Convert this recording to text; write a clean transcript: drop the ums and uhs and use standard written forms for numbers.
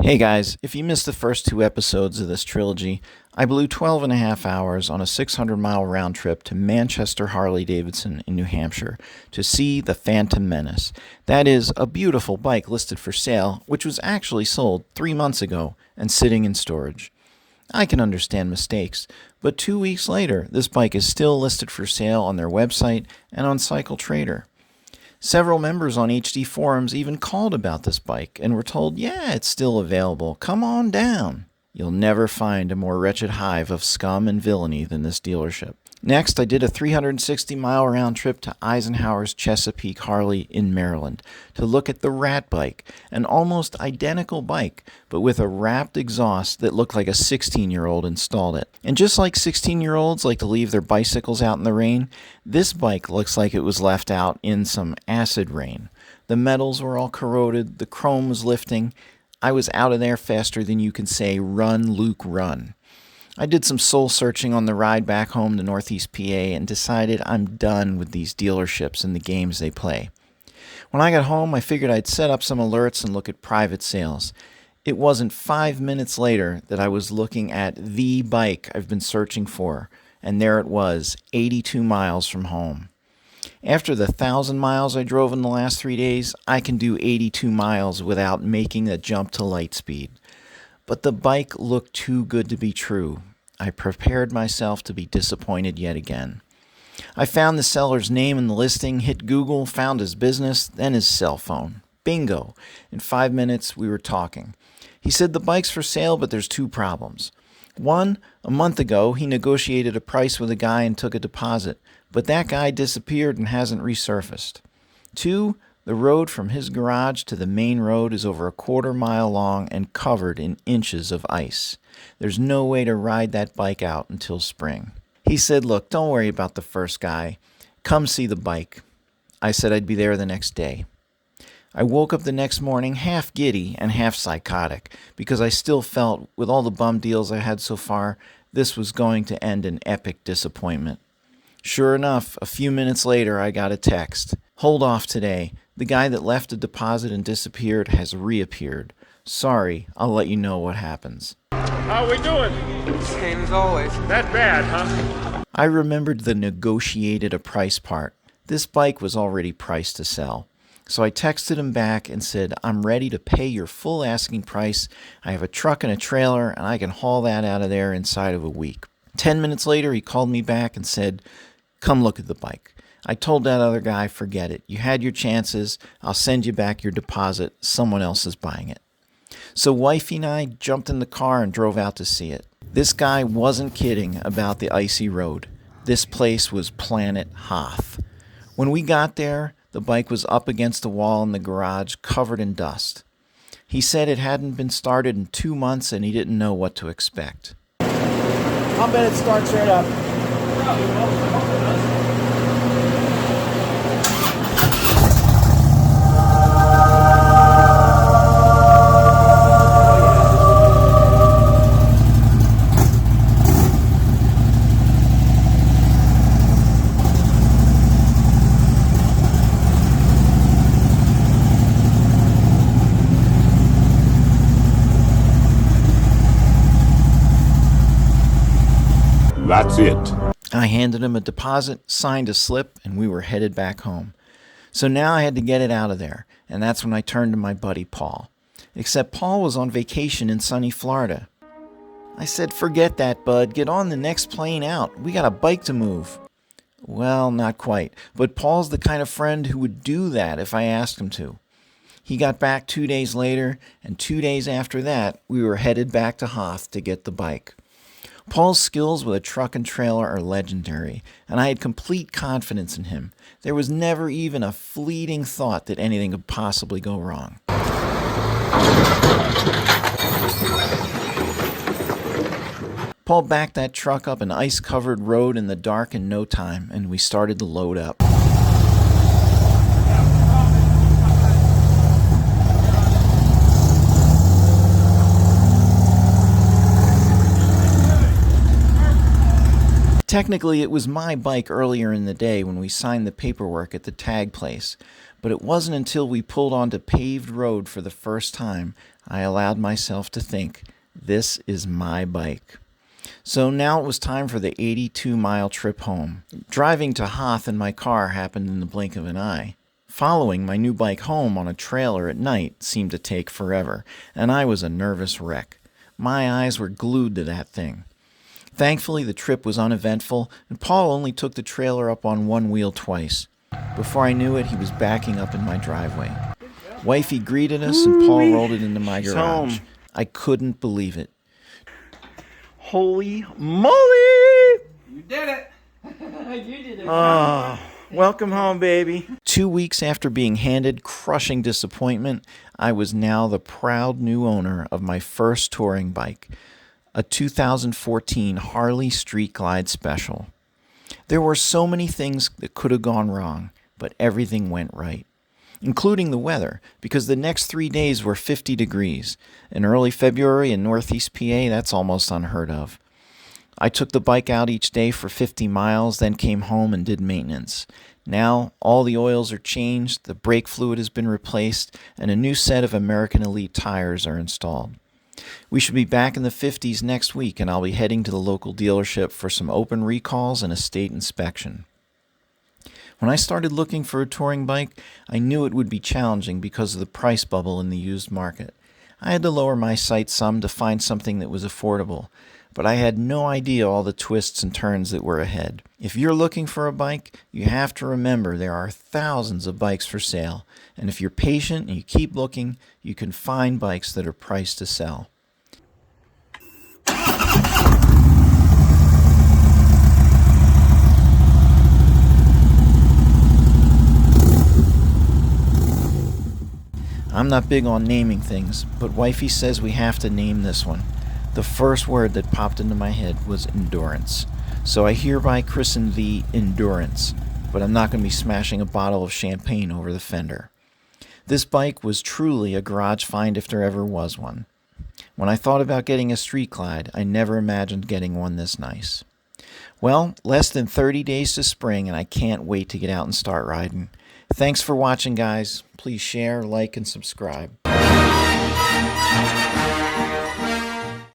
Hey guys, if you missed the first two episodes of this trilogy, I blew 12 and a half hours on a 600-mile round trip to Manchester Harley-Davidson in New Hampshire to see the Phantom Menace. That is, a beautiful bike listed for sale, which was actually sold 3 months ago and sitting in storage. I can understand mistakes, but 2 weeks later, this bike is still listed for sale on their website and on Cycle Trader. Several members on HD forums even called about this bike and were told, yeah, it's still available, come on down. You'll never find a more wretched hive of scum and villainy than this dealership. Next, I did a 360-mile round trip to Eisenhower's Chesapeake Harley in Maryland to look at the Rat bike, an almost identical bike, but with a wrapped exhaust that looked like a 16-year-old installed it. And just like 16-year-olds like to leave their bicycles out in the rain, this bike looks like it was left out in some acid rain. The metals were all corroded, the chrome was lifting. I was out of there faster than you can say, run, Luke, run. I did some soul searching on the ride back home to Northeast PA and decided I'm done with these dealerships and the games they play. When I got home, I figured I'd set up some alerts and look at private sales. It wasn't 5 minutes later that I was looking at the bike I've been searching for, and there it was, 82 miles from home. After the 1,000 miles I drove in the last 3 days, I can do 82 miles without making the jump to light speed. But the bike looked too good to be true. I prepared myself to be disappointed yet again. I found the seller's name in the listing, hit Google, found his business, then his cell phone. Bingo! In 5 minutes, we were talking. He said the bike's for sale, but there's two problems. One, a month ago, he negotiated a price with a guy and took a deposit, but that guy disappeared and hasn't resurfaced. Two, the road from his garage to the main road is over a quarter-mile long and covered in inches of ice. There's no way to ride that bike out until spring. He said, look, don't worry about the first guy. Come see the bike. I said I'd be there the next day. I woke up the next morning half giddy and half psychotic because I still felt, with all the bum deals I had so far, this was going to end in epic disappointment. Sure enough, a few minutes later I got a text. Hold off today. The guy that left a deposit and disappeared has reappeared. Sorry, I'll let you know what happens. How we doing? Same as always. That bad, huh? I remembered the negotiated a price part. This bike was already priced to sell. So I texted him back and said, I'm ready to pay your full asking price. I have a truck and a trailer, and I can haul that out of there inside of a week. 10 minutes later, he called me back and said, come look at the bike. I told that other guy, forget it. You had your chances. I'll send you back your deposit. Someone else is buying it. So Wifey and I jumped in the car and drove out to see it. This guy wasn't kidding about the icy road. This place was Planet Hoth. When we got there, the bike was up against the wall in the garage, covered in dust. He said it hadn't been started in 2 months and he didn't know what to expect. I'll bet it starts right up. That's it. I handed him a deposit, signed a slip, and we were headed back home. So now I had to get it out of there, and that's when I turned to my buddy Paul. Except Paul was on vacation in sunny Florida. I said, forget that, bud. Get on the next plane out. We got a bike to move. Well, not quite, but Paul's the kind of friend who would do that if I asked him to. He got back 2 days later, and 2 days after that, we were headed back to Hoth to get the bike. Paul's skills with a truck and trailer are legendary, and I had complete confidence in him. There was never even a fleeting thought that anything could possibly go wrong. Paul backed that truck up an ice-covered road in the dark in no time, and we started to load up. Technically, it was my bike earlier in the day when we signed the paperwork at the tag place, but it wasn't until we pulled onto paved road for the first time I allowed myself to think, this is my bike. So now it was time for the 82-mile trip home. Driving to Hoth in my car happened in the blink of an eye. Following my new bike home on a trailer at night seemed to take forever, and I was a nervous wreck. My eyes were glued to that thing. Thankfully, the trip was uneventful, and Paul only took the trailer up on one wheel twice. Before I knew it, he was backing up in my driveway. Wifey greeted us, and Paul rolled it into my garage. I couldn't believe it. Holy moly! You did it! You did it. Oh, welcome home, baby. 2 weeks after being handed crushing disappointment, I was now the proud new owner of my first touring bike, a 2014 Harley Street Glide Special. There were so many things that could have gone wrong, but everything went right, including the weather, because the next 3 days were 50 degrees. In early February in Northeast PA, that's almost unheard of. I took the bike out each day for 50 miles, then came home and did maintenance. Now, all the oils are changed, the brake fluid has been replaced, and a new set of American Elite tires are installed. We should be back in the 50s next week, and I'll be heading to the local dealership for some open recalls and a state inspection. When I started looking for a touring bike, I knew it would be challenging because of the price bubble in the used market. I had to lower my sights some to find something that was affordable, but I had no idea all the twists and turns that were ahead. If you're looking for a bike, you have to remember there are thousands of bikes for sale, and if you're patient and you keep looking, you can find bikes that are priced to sell. I'm not big on naming things, but Wifey says we have to name this one. The first word that popped into my head was endurance. So I hereby christen the Endurance, but I'm not going to be smashing a bottle of champagne over the fender. This bike was truly a garage find if there ever was one. When I thought about getting a Street Glide, I never imagined getting one this nice. Well, less than 30 days to spring, and I can't wait to get out and start riding. Thanks for watching, guys. Please share, like, and subscribe.